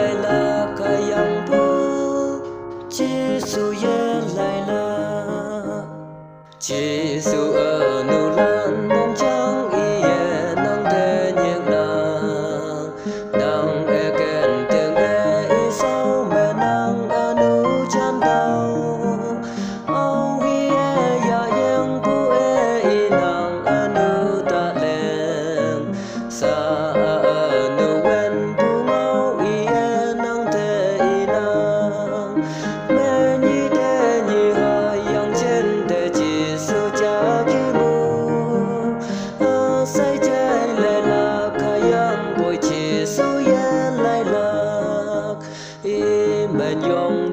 lại là cái yang bu chỉ su ye lại là chỉ su ở nụ lan mong trắng ie nắng thế nhẹ nàng e kèn tiếng e ý sao mẹ nàng ở nụ chan đau ông ie ya yang bu e ý nàng ở nụ ta lên xa ở nụ quen bu ngau ie nắng thế ý nàng mẹ nhi thế nhi hai yang trên thế chỉ su cha ki mu say chơi lại là cái yang bồi chỉ su ye lại là ý mẹ nhong